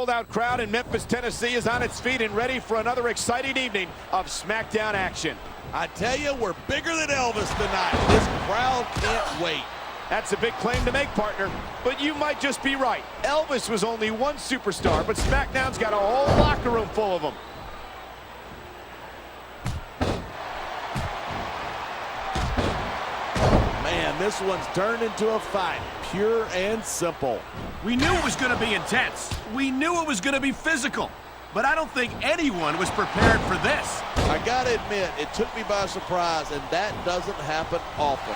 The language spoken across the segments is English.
Sold-out crowd in Memphis, Tennessee is on its feet and ready for another exciting evening of SmackDown action. I tell you, we're bigger than Elvis tonight. This crowd can't wait. That's a big claim to make, partner, but you might just be right. Elvis was only one superstar, but SmackDown's got a whole locker room full of them. Man, this one's turned into a fight, pure and simple. We knew it was going to be intense. We knew it was going to be physical. But I don't think anyone was prepared for this. I gotta admit, it took me by surprise, and that doesn't happen often.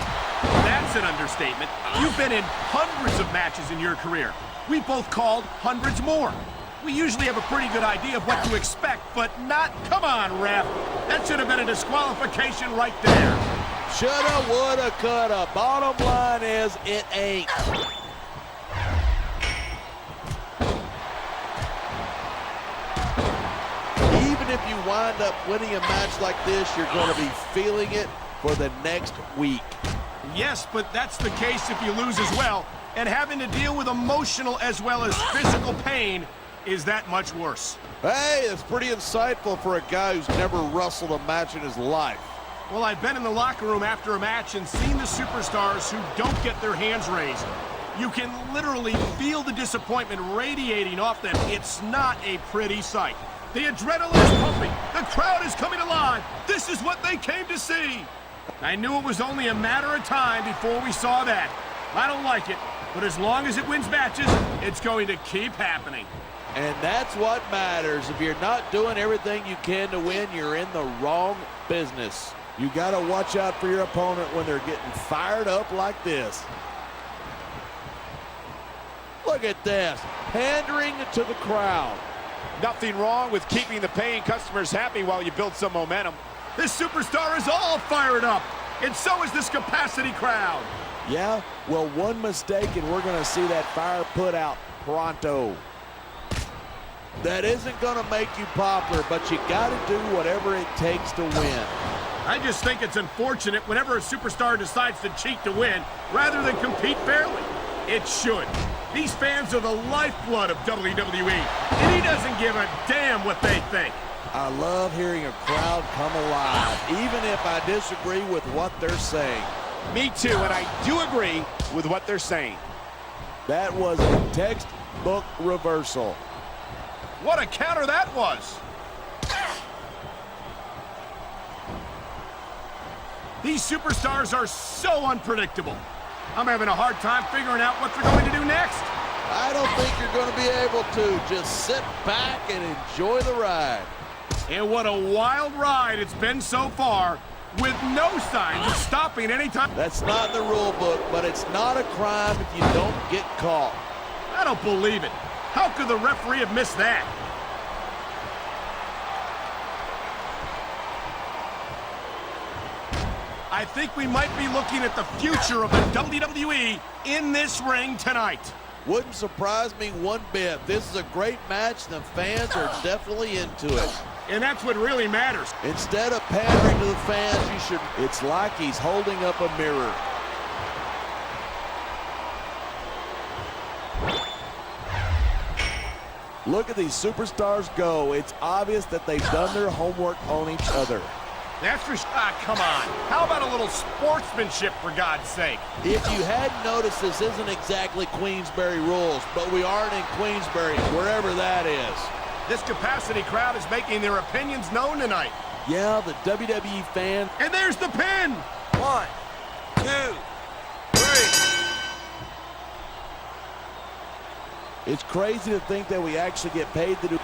That's an understatement. You've been in hundreds of matches in your career. We both called hundreds more. We usually have a pretty good idea of what to expect, but not... Come on, ref. That should have been a disqualification right there. Shoulda, woulda, coulda. Bottom line is, it ain't. Even if you wind up winning a match like this, you're going to be feeling it for the next week. Yes, but that's the case if you lose as well. And having to deal with emotional as well as physical pain is that much worse. Hey, it's pretty insightful for a guy who's never wrestled a match in his life. Well, I've been in the locker room after a match and seen the superstars who don't get their hands raised. You can literally feel the disappointment radiating off them. It's not a pretty sight. The adrenaline is pumping. The crowd is coming alive. This is what they came to see. I knew it was only a matter of time before we saw that. I don't like it, but as long as it wins matches, it's going to keep happening. And that's what matters. If you're not doing everything you can to win, you're in the wrong business. You got to watch out for your opponent when they're getting fired up like this. Look at this, pandering to the crowd. Nothing wrong with keeping the paying customers happy while you build some momentum. This superstar is all fired up, and so is this capacity crowd. Yeah, well, one mistake and we're going to see that fire put out pronto. That isn't going to make you popular, but you got to do whatever it takes to win. I just think it's unfortunate whenever a superstar decides to cheat to win rather than compete fairly. It should. These fans are the lifeblood of WWE, and he doesn't give a damn what they think. I love hearing a crowd come alive, even if I disagree with what they're saying. Me too, and I do agree with what they're saying. That was a textbook reversal. What a counter that was. These superstars are so unpredictable. I'm having a hard time figuring out what they're going to do next. I don't think you're going to be able to. Just sit back and enjoy the ride. And what a wild ride it's been so far, with no signs of stopping anytime. That's not in the rule book, but it's not a crime if you don't get caught. I don't believe it. How could the referee have missed that? I think we might be looking at the future of the WWE in this ring tonight. Wouldn't surprise me one bit. This is a great match, and the fans are definitely into it. And that's what really matters. Instead of pandering to the fans, you should... It's like he's holding up a mirror. Look at these superstars go. It's obvious that they've done their homework on each other. That's for sure. Ah, come on. How about a little sportsmanship, for God's sake? If you hadn't noticed, this isn't exactly Queensberry rules, but we aren't in Queensberry, wherever that is. This capacity crowd is making their opinions known tonight. Yeah, the WWE fan. And there's the pin. 1, 2, 3. It's crazy to think that we actually get paid to do...